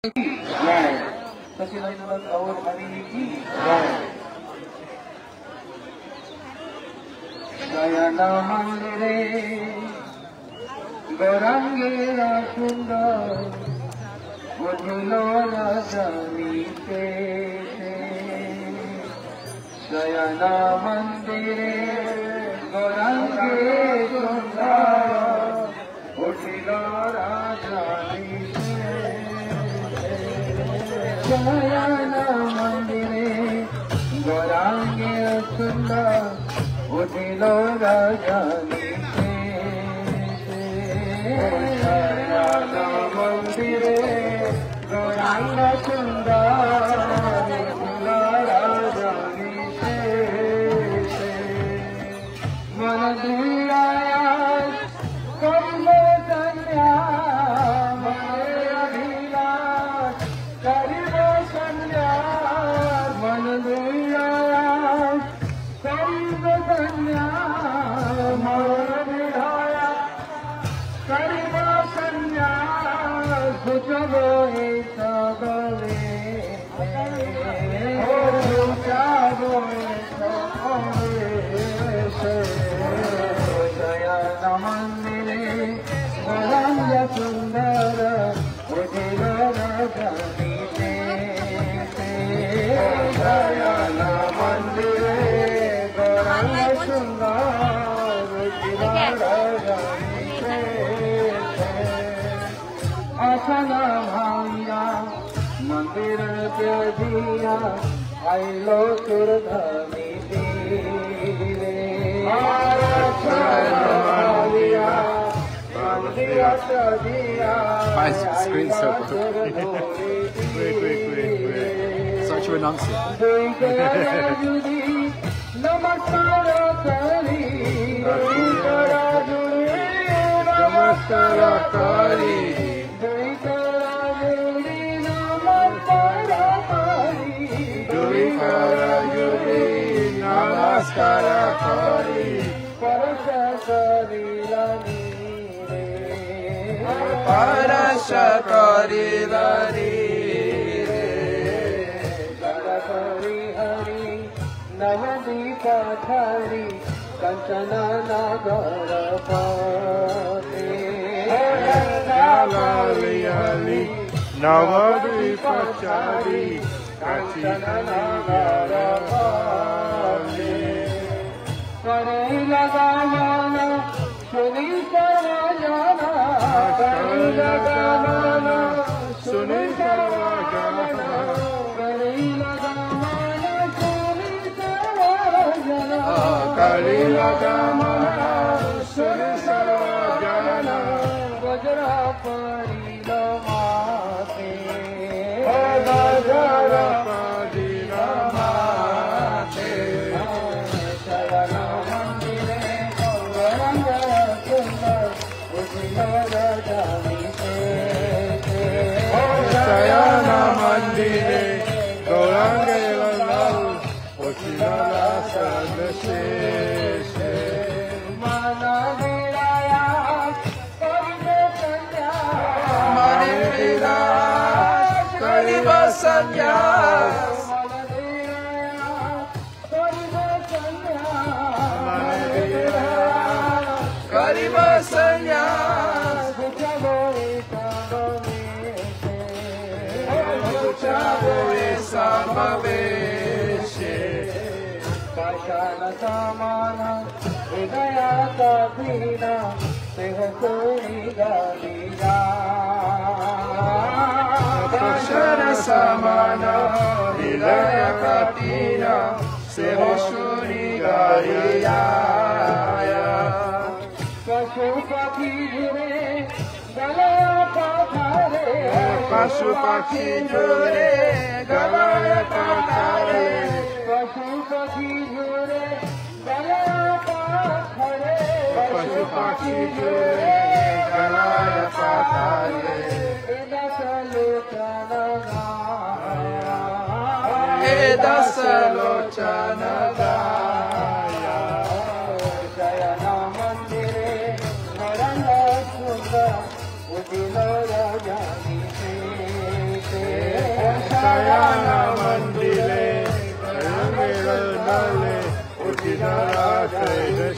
Jai. Sasilanunod awal Hariniki. Jai. Jaya Namandire Gorangira Sundar Mudhulora Jamite Jaya Namandire Gorangira Sundar Mudhulora Jamite Jaya Namandire Gorangira Sundar Udilo Rajanite Jaya Namandire Gauranga Sundar Udilo Rajanite Manaduraya Karma Sanya Manaduraya Karma Sanya Manaduraya Karma Sanya Manaduraya Karma Sanya Suchavo Sabale Suchavo Sabale Jaya Namandire Goranga Sundara Udilo Rajanite Jaya Namandire Goranga Sundara Udilo Rajanite Asana Bhaya Mandir Pyadiya Ailo Surdhani Why is the screen so broken? Wait. Start to enunciate. Namaskara Kari Parasha Kari Lari Jarakari Hari Navadvipa Thari Kanchana Nagara Pati Navali Ali Navadvipa Chari Kanchana Nagara Pati Kare Lagamana Suni Sarajana Kare Lagamana Suni Sarajana Kare Lagamana Suni Sarajana Kare Lagamana Suni Sarajana Vajra Parilamate Vajra Parilamate Jaya Namandire Gauranga Sundar Udilo Rajanite Jaya Namandire Gauranga Udilo Rajanite Manaviraya Kariva Sanya Kariva Sanya Chavo Samaveshe Kashana Samana Hridaya Kabina Seho Kori Galija Kashana Samana Hridaya Kabina Seho Kori Galija Pashupati Jure Galaya Pathare Pashupati Jure Galaya Pathare Pashupati Jure Galaya Pathare Pashupati Jure Galaya Pathare Edasalochana Gaya Jaya Namandire Goranga Sundar Udilo Rajanite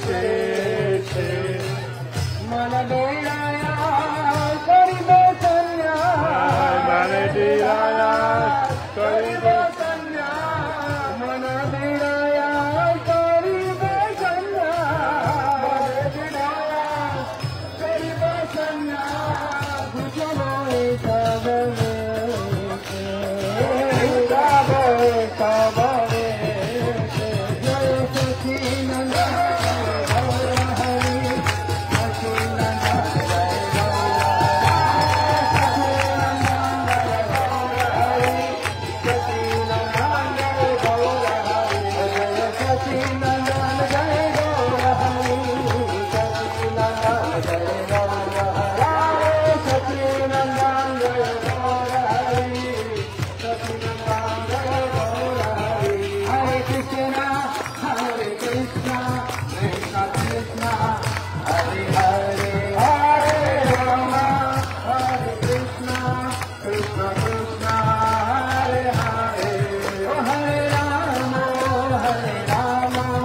शेषे मन डेराया करिबे संज्ञा मन डेराया करिबे संज्ञा मन डेराया करिबे संज्ञा मन डेराया करिबे संज्ञा बुझलोए सबवे सबवे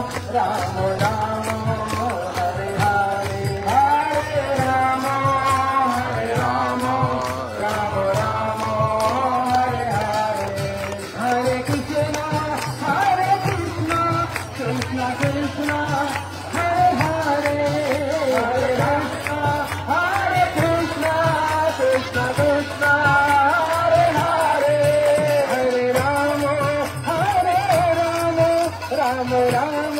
Ram Ram Hare Hare Hare Ram Hare Ram Ram Ram Hare Hare Hare Krishna Hare Krishna Hare Krishna Krishna Krishna Hare Hare Hare Ram Hare Ram Ram Ram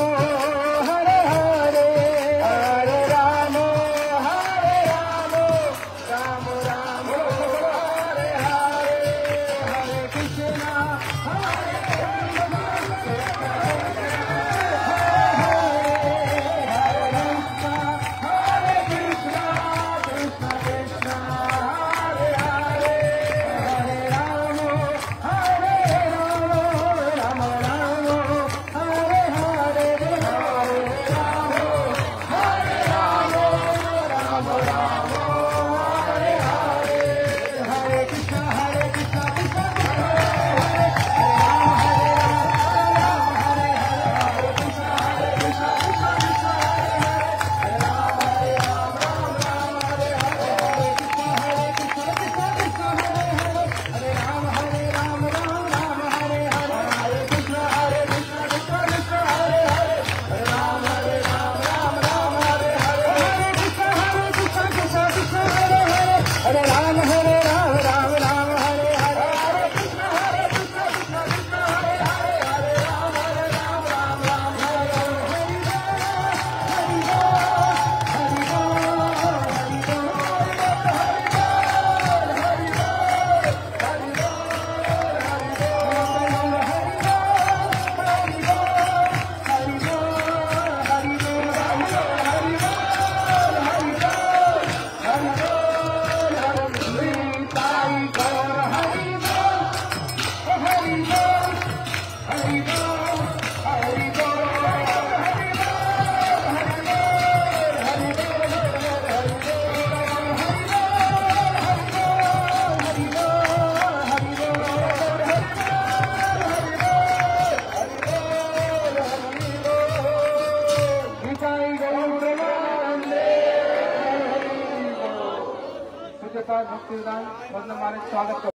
भक्तिदान स्वागत